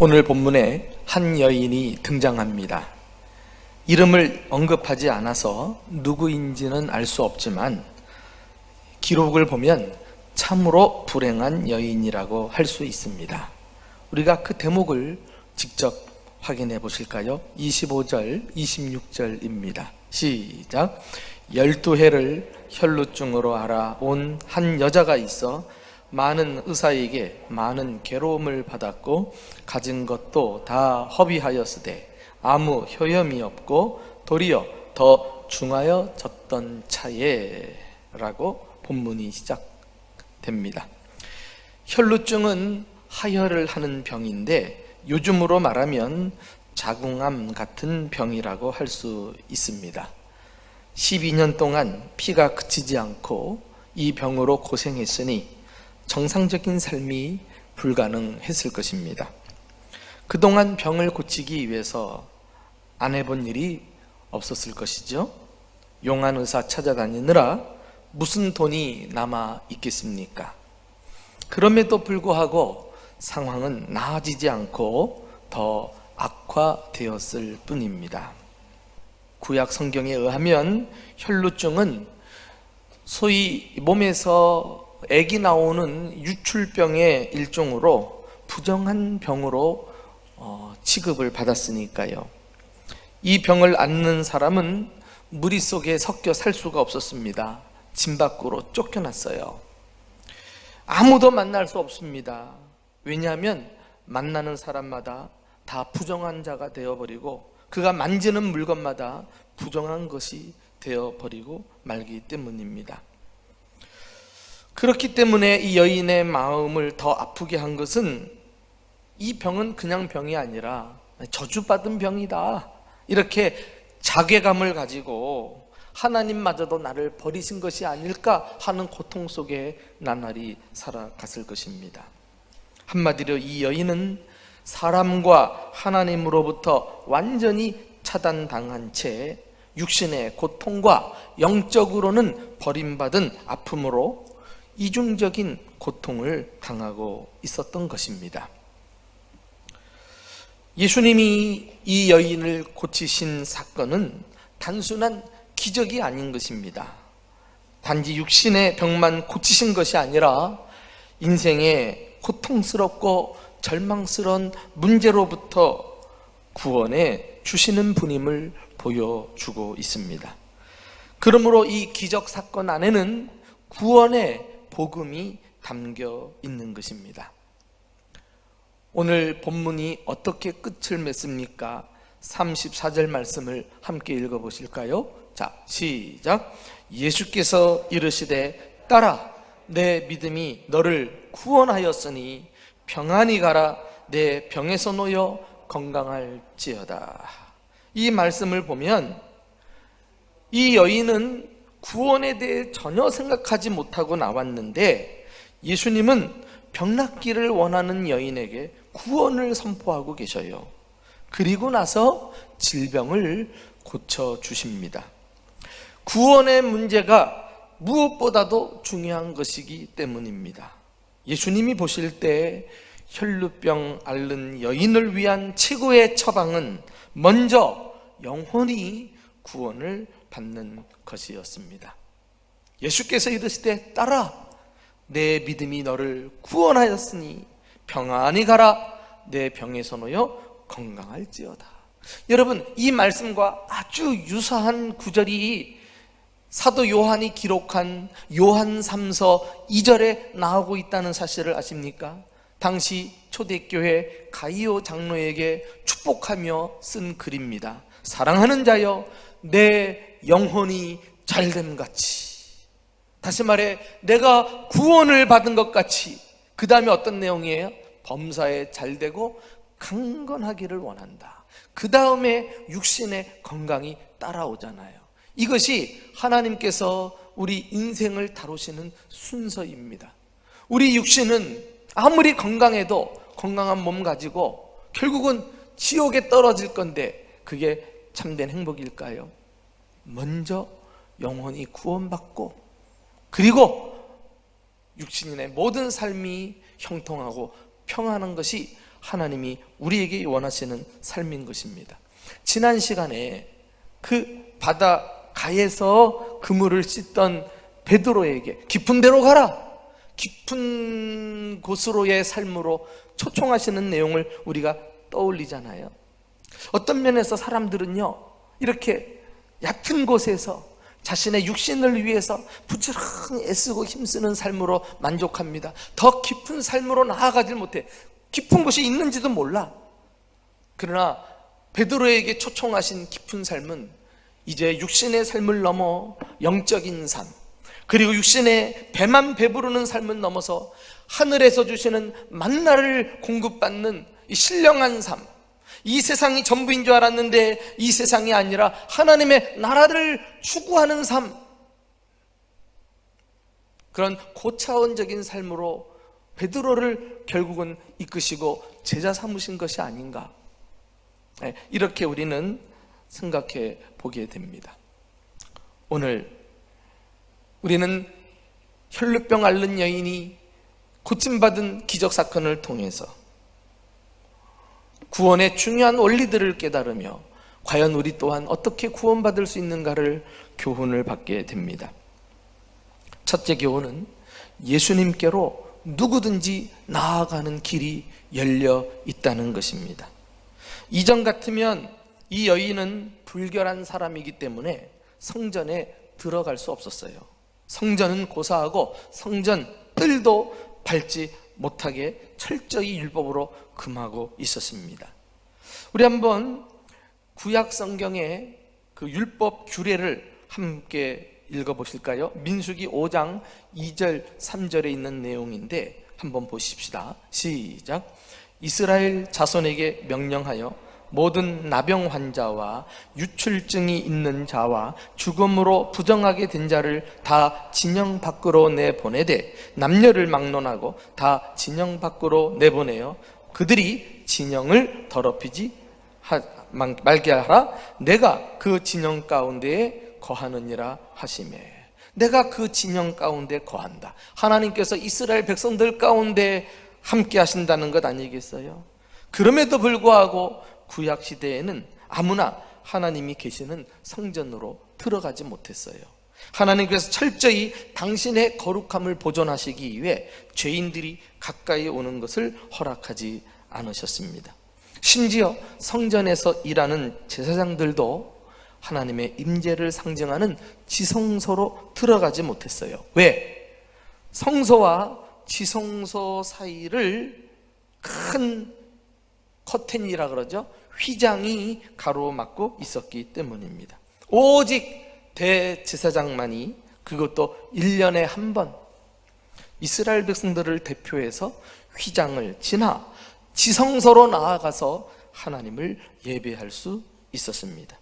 오늘 본문에 한 여인이 등장합니다. 이름을 언급하지 않아서 누구인지는 알 수 없지만 기록을 보면 참으로 불행한 여인이라고 할 수 있습니다. 우리가 그 대목을 직접 확인해 보실까요? 25절, 26절입니다. 시작. 12해를 혈루증으로 알아온 한 여자가 있어 많은 의사에게 많은 괴로움을 받았고 가진 것도 다 허비하였으되 아무 효염이 없고 도리어 더 중하여졌던 차에 라고 본문이 시작됩니다. 혈루증은 하혈을 하는 병인데 요즘으로 말하면 자궁암 같은 병이라고 할 수 있습니다. 12년 동안 피가 그치지 않고 이 병으로 고생했으니 정상적인 삶이 불가능했을 것입니다. 그동안 병을 고치기 위해서 안 해본 일이 없었을 것이죠. 용한 의사 찾아다니느라 무슨 돈이 남아 있겠습니까? 그럼에도 불구하고 상황은 나아지지 않고 더 악화되었을 뿐입니다. 구약 성경에 의하면 혈루증은 소위 몸에서 액이 나오는 유출병의 일종으로 부정한 병으로 취급을 받았으니까요. 이 병을 앓는 사람은 무리 속에 섞여 살 수가 없었습니다. 집 밖으로 쫓겨났어요. 아무도 만날 수 없습니다. 왜냐하면 만나는 사람마다 다 부정한 자가 되어버리고 그가 만지는 물건마다 부정한 것이 되어버리고 말기 때문입니다. 그렇기 때문에 이 여인의 마음을 더 아프게 한 것은 이 병은 그냥 병이 아니라 저주받은 병이다, 이렇게 자괴감을 가지고 하나님마저도 나를 버리신 것이 아닐까 하는 고통 속에 나날이 살아갔을 것입니다. 한마디로 이 여인은 사람과 하나님으로부터 완전히 차단당한 채 육신의 고통과 영적으로는 버림받은 아픔으로 이중적인 고통을 당하고 있었던 것입니다. 예수님이 이 여인을 고치신 사건은 단순한 기적이 아닌 것입니다. 단지 육신의 병만 고치신 것이 아니라 인생의 고통스럽고 절망스러운 문제로부터 구원해 주시는 분임을 보여주고 있습니다. 그러므로 이 기적 사건 안에는 구원의 복음이 담겨 있는 것입니다. 오늘 본문이 어떻게 끝을 맺습니까? 34절 말씀을 함께 읽어보실까요? 자, 시작. 예수께서 이르시되 딸아, 내 믿음이 너를 구원하였으니 평안히 가라, 내 병에서 놓여 건강할지어다. 이 말씀을 보면 이 여인은 구원에 대해 전혀 생각하지 못하고 나왔는데 예수님은 병낫기를 원하는 여인에게 구원을 선포하고 계셔요. 그리고 나서 질병을 고쳐주십니다. 구원의 문제가 무엇보다도 중요한 것이기 때문입니다. 예수님이 보실 때 혈루병 앓는 여인을 위한 최고의 처방은 먼저 영혼이 구원을 받는 것이었습니다. 예수께서 이르시되 딸아, 내 믿음이 너를 구원하였으니 평안히 가라, 내 병에서 놓여 건강할지어다. 여러분, 이 말씀과 아주 유사한 구절이 사도 요한이 기록한 요한 3서 2절에 나오고 있다는 사실을 아십니까? 당시 초대교회 가이오 장로에게 축복하며 쓴 글입니다. 사랑하는 자여, 내 영혼이 잘됨 같이, 다시 말해 내가 구원을 받은 것 같이. 그 다음에 어떤 내용이에요? 범사에 잘되고 강건하기를 원한다. 그 다음에 육신의 건강이 따라오잖아요. 이것이 하나님께서 우리 인생을 다루시는 순서입니다. 우리 육신은 아무리 건강해도 건강한 몸 가지고 결국은 지옥에 떨어질 건데 그게 참된 행복일까요? 먼저 영혼이 구원받고 그리고 육신의 모든 삶이 형통하고 평안한 것이 하나님이 우리에게 원하시는 삶인 것입니다. 지난 시간에 그 바닷가에서 그물을 씻던 베드로에게 깊은 데로 가라, 깊은 곳으로의 삶으로 초청하시는 내용을 우리가 떠올리잖아요. 어떤 면에서 사람들은요, 이렇게 얕은 곳에서 자신의 육신을 위해서 부지런히 애쓰고 힘쓰는 삶으로 만족합니다. 더 깊은 삶으로 나아가질 못해. 깊은 곳이 있는지도 몰라. 그러나 베드로에게 초청하신 깊은 삶은 이제 육신의 삶을 넘어 영적인 삶, 그리고 육신의 배만 배부르는 삶을 넘어서 하늘에서 주시는 만나를 공급받는 이 신령한 삶, 이 세상이 전부인 줄 알았는데 이 세상이 아니라 하나님의 나라를 추구하는 삶, 그런 고차원적인 삶으로 베드로를 결국은 이끄시고 제자 삼으신 것이 아닌가, 이렇게 우리는 생각해 보게 됩니다. 오늘 우리는 혈루병 앓는 여인이 고침받은 기적사건을 통해서 구원의 중요한 원리들을 깨달으며 과연 우리 또한 어떻게 구원받을 수 있는가를 교훈을 받게 됩니다. 첫째 교훈은 예수님께로 누구든지 나아가는 길이 열려 있다는 것입니다. 이전 같으면 이 여인은 불결한 사람이기 때문에 성전에 들어갈 수 없었어요. 성전은 고사하고 성전 뜰도 밟지 못하게 철저히 율법으로 금하고 있었습니다. 우리 한번 구약 성경의 그 율법 규례를 함께 읽어보실까요? 민수기 5장 2절 3절에 있는 내용인데 한번 보십시다. 시작. 이스라엘 자손에게 명령하여 모든 나병 환자와 유출증이 있는 자와 죽음으로 부정하게 된 자를 다 진영 밖으로 내보내되 남녀를 막론하고 다 진영 밖으로 내보내어 그들이 진영을 더럽히지 말게 하라. 내가 그 진영 가운데에 거하느니라 하시매. 내가 그 진영 가운데 거한다. 하나님께서 이스라엘 백성들 가운데 함께 하신다는 것 아니겠어요? 그럼에도 불구하고 구약 시대에는 아무나 하나님이 계시는 성전으로 들어가지 못했어요. 하나님께서 철저히 당신의 거룩함을 보존하시기 위해 죄인들이 가까이 오는 것을 허락하지 않으셨습니다. 심지어 성전에서 일하는 제사장들도 하나님의 임재를 상징하는 지성소로 들어가지 못했어요. 왜? 성소와 지성소 사이를 큰 커튼이라 그러죠. 휘장이 가로막고 있었기 때문입니다. 오직 대제사장만이, 그것도 1년에 한 번 이스라엘 백성들을 대표해서 휘장을 지나 지성소로 나아가서 하나님을 예배할 수 있었습니다.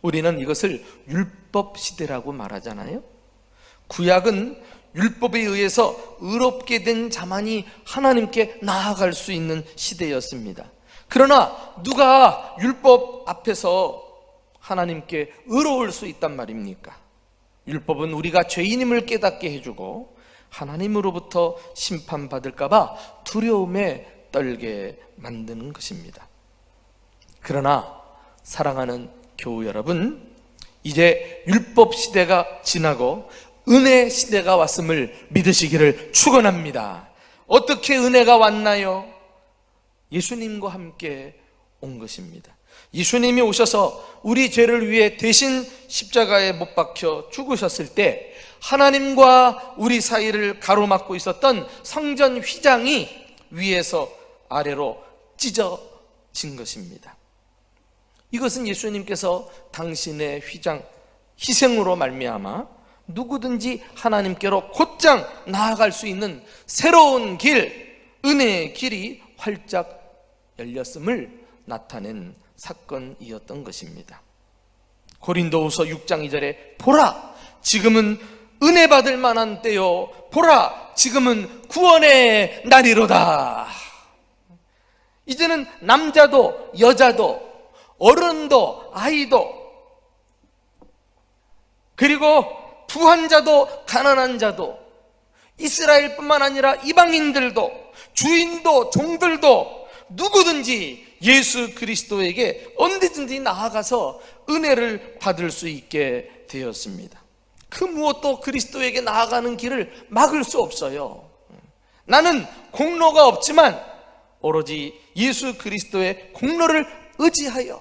우리는 이것을 율법 시대라고 말하잖아요. 구약은 율법에 의해서 의롭게 된 자만이 하나님께 나아갈 수 있는 시대였습니다. 그러나 누가 율법 앞에서 하나님께 의로울 수 있단 말입니까? 율법은 우리가 죄인임을 깨닫게 해주고 하나님으로부터 심판받을까 봐 두려움에 떨게 만드는 것입니다. 그러나 사랑하는 교우 여러분, 이제 율법 시대가 지나고 은혜 시대가 왔음을 믿으시기를 축원합니다. 어떻게 은혜가 왔나요? 예수님과 함께 온 것입니다. 예수님이 오셔서 우리 죄를 위해 대신 십자가에 못 박혀 죽으셨을 때 하나님과 우리 사이를 가로막고 있었던 성전 휘장이 위에서 아래로 찢어진 것입니다. 이것은 예수님께서 당신의 휘장 희생으로 말미암아 누구든지 하나님께로 곧장 나아갈 수 있는 새로운 길, 은혜의 길이 활짝 열렸음을 나타낸 사건이었던 것입니다. 고린도후서 6장 2절에 보라, 지금은 은혜 받을 만한 때요, 보라, 지금은 구원의 날이로다. 이제는 남자도 여자도 어른도 아이도 그리고 부한 자도 가난한 자도 이스라엘뿐만 아니라 이방인들도, 주인도, 종들도 누구든지 예수 그리스도에게 언제든지 나아가서 은혜를 받을 수 있게 되었습니다. 그 무엇도 그리스도에게 나아가는 길을 막을 수 없어요. 나는 공로가 없지만 오로지 예수 그리스도의 공로를 의지하여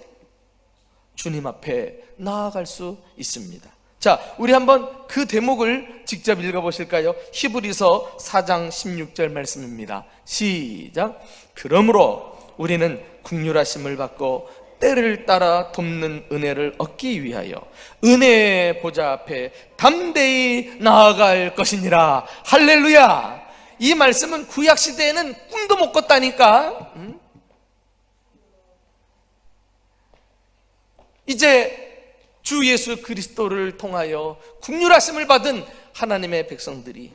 주님 앞에 나아갈 수 있습니다. 자, 우리 한번 그 대목을 직접 읽어보실까요? 히브리서 4장 16절 말씀입니다. 시작. 그러므로 우리는 긍휼하심을 받고 때를 따라 돕는 은혜를 얻기 위하여 은혜의 보좌 앞에 담대히 나아갈 것이니라. 할렐루야. 이 말씀은 구약시대에는 꿈도 못 꿨다니까. 이제 주 예수 그리스도를 통하여 긍휼하심을 받은 하나님의 백성들이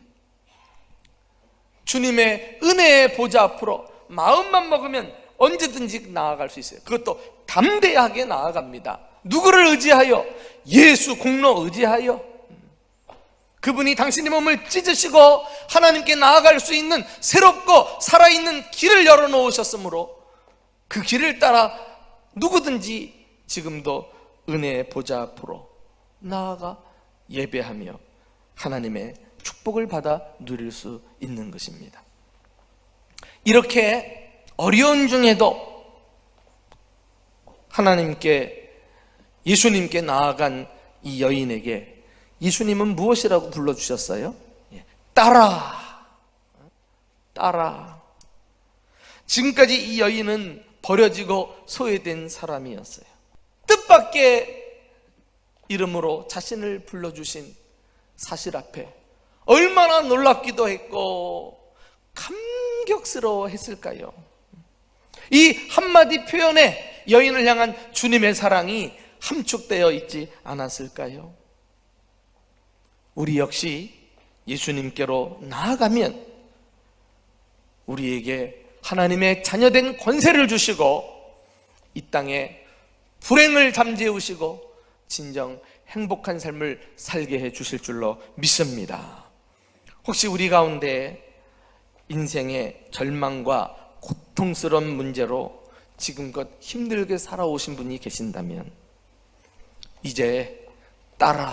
주님의 은혜의 보좌 앞으로 마음만 먹으면 언제든지 나아갈 수 있어요. 그것도 담대하게 나아갑니다. 누구를 의지하여? 예수 공로 의지하여. 그분이 당신의 몸을 찢으시고 하나님께 나아갈 수 있는 새롭고 살아있는 길을 열어놓으셨으므로 그 길을 따라 누구든지 지금도 은혜의 보좌 앞으로 나아가 예배하며 하나님의 축복을 받아 누릴 수 있는 것입니다. 이렇게 어려운 중에도 하나님께, 예수님께 나아간 이 여인에게 예수님은 무엇이라고 불러주셨어요? 따라. 따라. 지금까지 이 여인은 버려지고 소외된 사람이었어요. 뜻밖의 이름으로 자신을 불러주신 사실 앞에 얼마나 놀랍기도 했고 감격스러워 했을까요? 이 한마디 표현에 여인을 향한 주님의 사랑이 함축되어 있지 않았을까요? 우리 역시 예수님께로 나아가면 우리에게 하나님의 자녀된 권세를 주시고 이 땅에 불행을 잠재우시고 진정 행복한 삶을 살게 해 주실 줄로 믿습니다. 혹시 우리 가운데 인생의 절망과 고통스러운 문제로 지금껏 힘들게 살아오신 분이 계신다면 이제 딸아,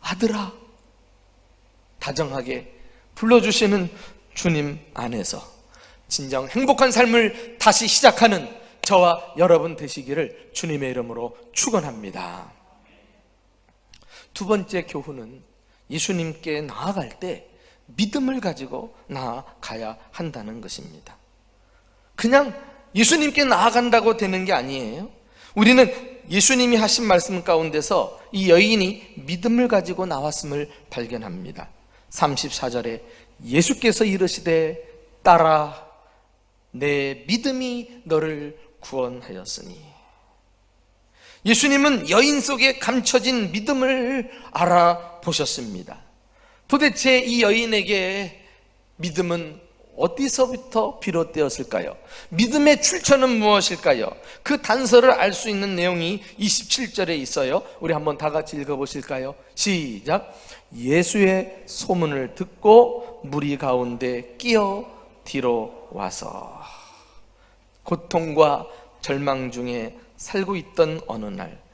아들아 다정하게 불러주시는 주님 안에서 진정 행복한 삶을 다시 시작하는 저와 여러분 되시기를 주님의 이름으로 축원합니다. 두 번째 교훈은 예수님께 나아갈 때 믿음을 가지고 나아가야 한다는 것입니다. 그냥 예수님께 나아간다고 되는 게 아니에요. 우리는 예수님이 하신 말씀 가운데서 이 여인이 믿음을 가지고 나왔음을 발견합니다. 34절에 예수께서 이르시되 딸아 내 믿음이 너를 구원하였으니. 예수님은 여인 속에 감춰진 믿음을 알아보셨습니다. 도대체 이 여인에게 믿음은 어디서부터 비롯되었을까요? 믿음의 출처는 무엇일까요? 그 단서를 알 수 있는 내용이 27절에 있어요. 우리 한번 다 같이 읽어보실까요? 시작. 예수의 소문을 듣고 무리 가운데 끼어 뒤로 와서. 고통과 절망 중에 살고 있던 어느 날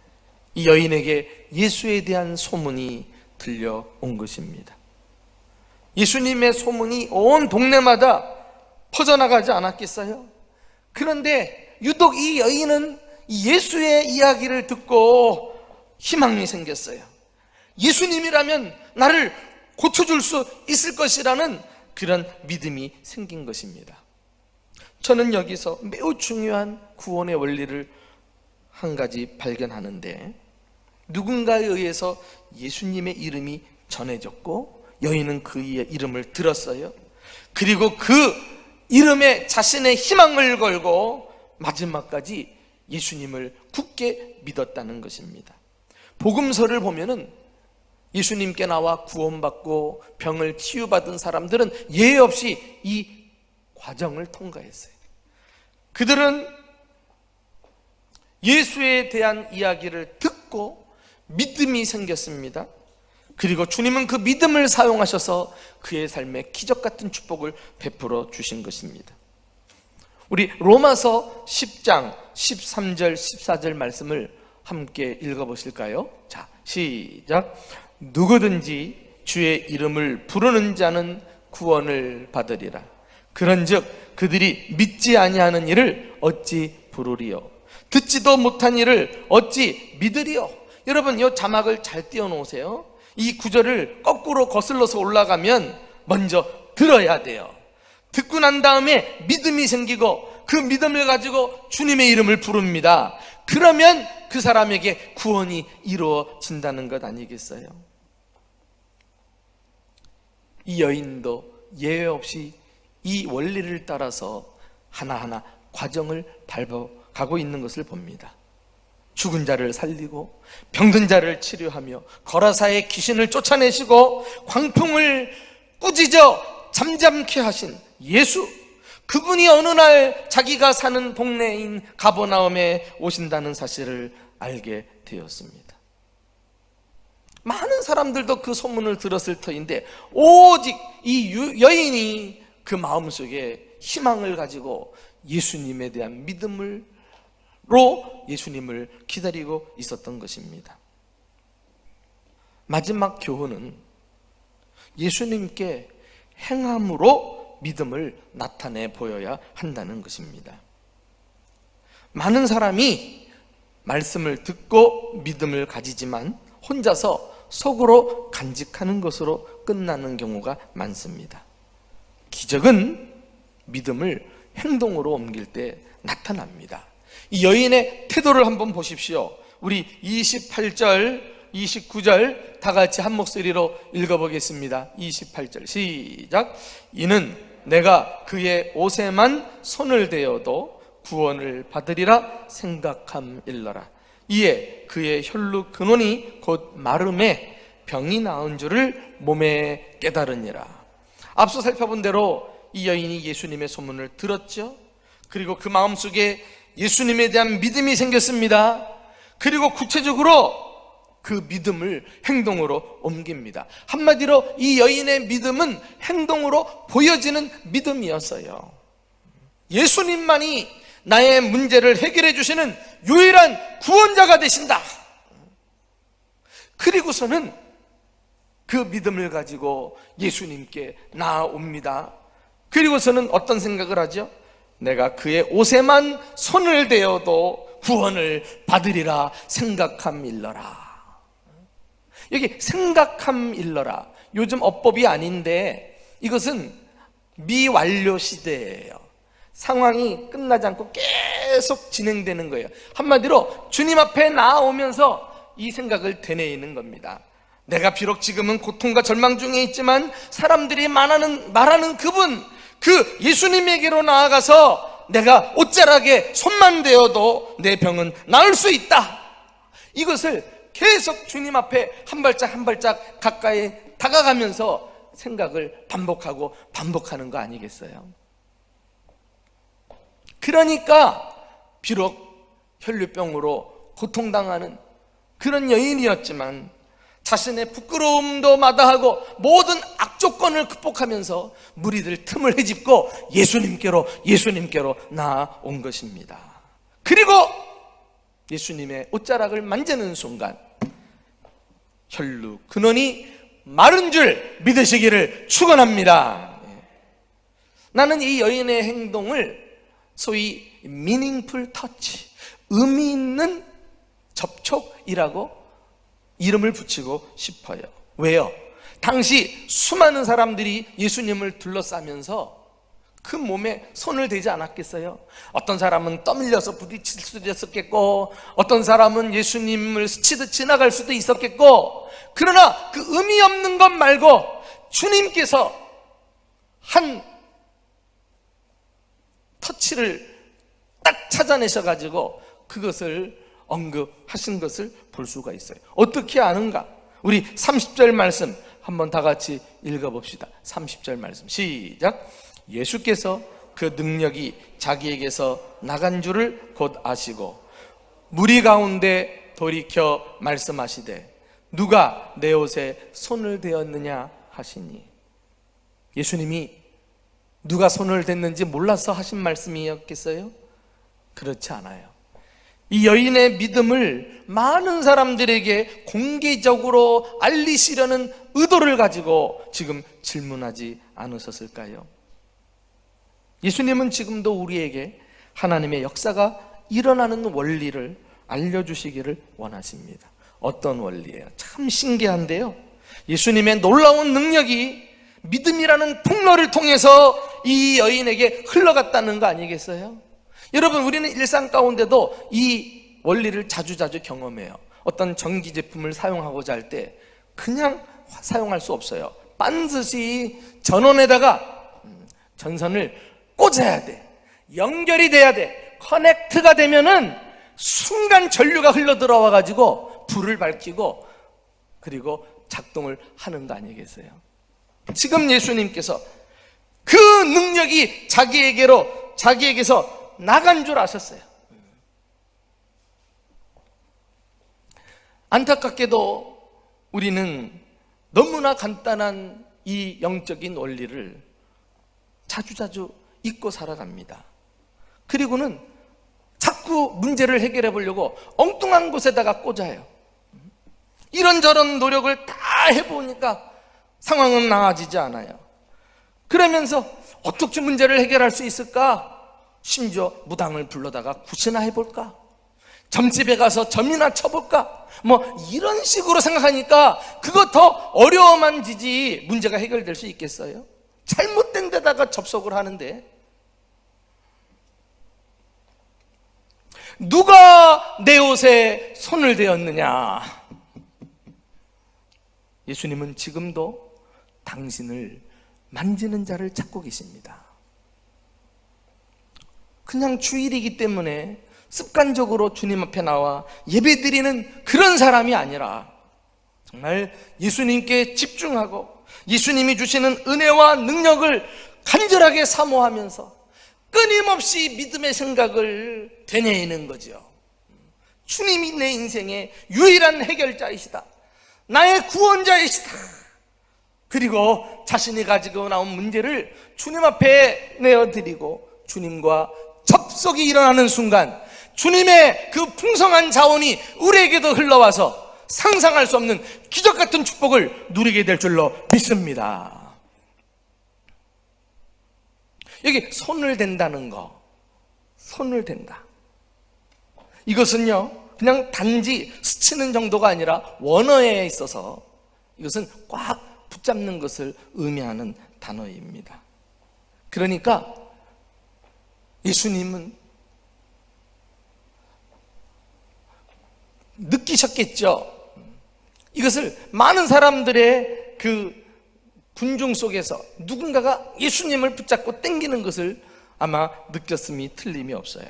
이 여인에게 예수에 대한 소문이 들려온 것입니다. 예수님의 소문이 온 동네마다 퍼져나가지 않았겠어요? 그런데 유독 이 여인은 예수의 이야기를 듣고 희망이 생겼어요. 예수님이라면 나를 고쳐줄 수 있을 것이라는 그런 믿음이 생긴 것입니다. 저는 여기서 매우 중요한 구원의 원리를 한 가지 발견하는데, 누군가에 의해서 예수님의 이름이 전해졌고 여인은 그의 이름을 들었어요. 그리고 그 이름에 자신의 희망을 걸고 마지막까지 예수님을 굳게 믿었다는 것입니다. 복음서를 보면은 예수님께 나와 구원받고 병을 치유받은 사람들은 예외 없이 이 과정을 통과했어요. 그들은 예수에 대한 이야기를 듣고 믿음이 생겼습니다. 그리고 주님은 그 믿음을 사용하셔서 그의 삶에 기적 같은 축복을 베풀어 주신 것입니다. 우리 로마서 10장 13절 14절 말씀을 함께 읽어보실까요? 자, 시작. 누구든지 주의 이름을 부르는 자는 구원을 받으리라. 그런즉 그들이 믿지 아니하는 이를 어찌 부르리요? 듣지도 못한 이를 어찌 믿으리요? 여러분, 이 자막을 잘 띄워놓으세요. 이 구절을 거꾸로 거슬러서 올라가면 먼저 들어야 돼요. 듣고 난 다음에 믿음이 생기고 그 믿음을 가지고 주님의 이름을 부릅니다. 그러면 그 사람에게 구원이 이루어진다는 것 아니겠어요? 이 여인도 예외 없이 이 원리를 따라서 하나하나 과정을 밟아가고 있는 것을 봅니다. 죽은 자를 살리고 병든 자를 치료하며 거라사의 귀신을 쫓아내시고 광풍을 꾸짖어 잠잠케 하신 예수, 그분이 어느 날 자기가 사는 동네인 가버나움에 오신다는 사실을 알게 되었습니다. 많은 사람들도 그 소문을 들었을 터인데 오직 이 여인이 그 마음속에 희망을 가지고 예수님에 대한 믿음으로 예수님을 기다리고 있었던 것입니다. 마지막 교훈은 예수님께 행함으로 믿음을 나타내 보여야 한다는 것입니다. 많은 사람이 말씀을 듣고 믿음을 가지지만 혼자서 속으로 간직하는 것으로 끝나는 경우가 많습니다. 기적은 믿음을 행동으로 옮길 때 나타납니다. 이 여인의 태도를 한번 보십시오. 우리 28절, 29절 다 같이 한 목소리로 읽어보겠습니다. 28절 시작. 이는 내가 그의 옷에만 손을 대어도 구원을 받으리라 생각함일러라. 이에 그의 혈루 근원이 곧 마름에 병이 나은 줄을 몸에 깨달으니라. 앞서 살펴본 대로 이 여인이 예수님의 소문을 들었죠. 그리고 그 마음속에 예수님에 대한 믿음이 생겼습니다. 그리고 구체적으로 그 믿음을 행동으로 옮깁니다. 한마디로 이 여인의 믿음은 행동으로 보여지는 믿음이었어요. 예수님만이 나의 문제를 해결해 주시는 유일한 구원자가 되신다. 그리고서는 그 믿음을 가지고 예수님께 나아옵니다. 그리고서는 어떤 생각을 하죠? 내가 그의 옷에만 손을 대어도 구원을 받으리라 생각함일러라. 여기 생각함일러라, 요즘 어법이 아닌데 이것은 미완료 시대예요. 상황이 끝나지 않고 계속 진행되는 거예요. 한마디로 주님 앞에 나아오면서 이 생각을 되뇌이는 겁니다. 내가 비록 지금은 고통과 절망 중에 있지만 사람들이 말하는 그분, 그 예수님에게로 나아가서 내가 옷자락에 손만 대어도 내 병은 나을 수 있다. 이것을 계속 주님 앞에 한 발짝 한 발짝 가까이 다가가면서 생각을 반복하는 거 아니겠어요? 그러니까 비록 혈류병으로 고통당하는 그런 여인이었지만 자신의 부끄러움도 마다하고 모든 악조건을 극복하면서 무리들 틈을 헤집고 예수님께로 나아온 것입니다. 그리고 예수님의 옷자락을 만지는 순간 혈루 근원이 마른 줄 믿으시기를 축원합니다. 나는 이 여인의 행동을 소위 meaningful touch, 의미 있는 접촉이라고 이름을 붙이고 싶어요. 왜요? 당시 수많은 사람들이 예수님을 둘러싸면서 그 몸에 손을 대지 않았겠어요? 어떤 사람은 떠밀려서 부딪힐 수도 있었겠고, 어떤 사람은 예수님을 스치듯 지나갈 수도 있었겠고, 그러나 그 의미 없는 것 말고 주님께서 한 터치를 딱 찾아내셔가지고 그것을 언급하신 것을 볼 수가 있어요. 어떻게 아는가? 우리 30절 말씀 한번 다 같이 읽어봅시다. 30절 말씀 시작. 예수께서 그 능력이 자기에게서 나간 줄을 곧 아시고 무리 가운데 돌이켜 말씀하시되 누가 내 옷에 손을 대었느냐 하시니, 예수님이 누가 손을 댔는지 몰라서 하신 말씀이었겠어요? 그렇지 않아요. 이 여인의 믿음을 많은 사람들에게 공개적으로 알리시려는 의도를 가지고 지금 질문하지 않으셨을까요? 예수님은 지금도 우리에게 하나님의 역사가 일어나는 원리를 알려주시기를 원하십니다. 어떤 원리예요? 참 신기한데요, 예수님의 놀라운 능력이 믿음이라는 통로를 통해서 이 여인에게 흘러갔다는 거 아니겠어요? 여러분, 우리는 일상 가운데도 이 원리를 자주자주 경험해요. 어떤 전기 제품을 사용하고자 할 때 그냥 사용할 수 없어요. 반드시 전원에다가 전선을 꽂아야 돼. 연결이 돼야 돼. 커넥트가 되면은 순간 전류가 흘러 들어와 가지고 불을 밝히고 그리고 작동을 하는 거 아니겠어요? 지금 예수님께서 그 능력이 자기에게서 나간 줄 아셨어요. 안타깝게도 우리는 너무나 간단한 이 영적인 원리를 자주자주 잊고 살아갑니다. 그리고는 자꾸 문제를 해결해 보려고 엉뚱한 곳에다가 꽂아요. 이런저런 노력을 다 해보니까 상황은 나아지지 않아요. 그러면서 어떻게 문제를 해결할 수 있을까? 심지어 무당을 불러다가 굿이나 해볼까? 점집에 가서 점이나 쳐볼까? 이런 식으로 생각하니까 그거 더 어려워만지지 문제가 해결될 수 있겠어요? 잘못된 데다가 접속을 하는데, 누가 내 옷에 손을 대었느냐? 예수님은 지금도 당신을 만지는 자를 찾고 계십니다. 그냥 주일이기 때문에 습관적으로 주님 앞에 나와 예배드리는 그런 사람이 아니라 정말 예수님께 집중하고 예수님이 주시는 은혜와 능력을 간절하게 사모하면서 끊임없이 믿음의 생각을 되뇌이는 거죠. 주님이 내 인생의 유일한 해결자이시다. 나의 구원자이시다. 그리고 자신이 가지고 나온 문제를 주님 앞에 내어드리고 주님과 접속이 일어나는 순간 주님의 그 풍성한 자원이 우리에게도 흘러와서 상상할 수 없는 기적 같은 축복을 누리게 될 줄로 믿습니다. 여기 손을 댄다는 거, 손을 댄다, 이것은요 그냥 단지 스치는 정도가 아니라 원어에 있어서 이것은 꽉 붙잡는 것을 의미하는 단어입니다. 그러니까 예수님은 느끼셨겠죠. 이것을 많은 사람들의 그 군중 속에서 누군가가 예수님을 붙잡고 당기는 것을 아마 느꼈음이 틀림이 없어요.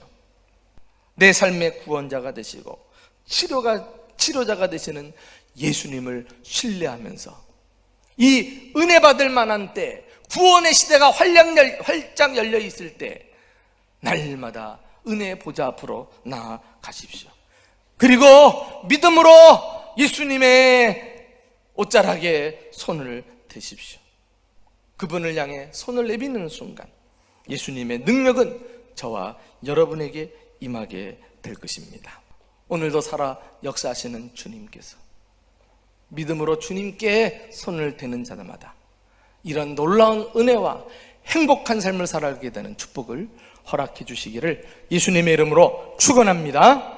내 삶의 구원자가 되시고 치료자가 되시는 예수님을 신뢰하면서 이 은혜 받을 만한 때, 구원의 시대가 활짝 열려 있을 때 날마다 은혜의 보좌 앞으로 나아가십시오. 그리고 믿음으로 예수님의 옷자락에 손을 대십시오. 그분을 향해 손을 내미는 순간 예수님의 능력은 저와 여러분에게 임하게 될 것입니다. 오늘도 살아 역사하시는 주님께서 믿음으로 주님께 손을 대는 자마다 이런 놀라운 은혜와 행복한 삶을 살아가게 되는 축복을 허락해 주시기를 예수님의 이름으로 축원합니다.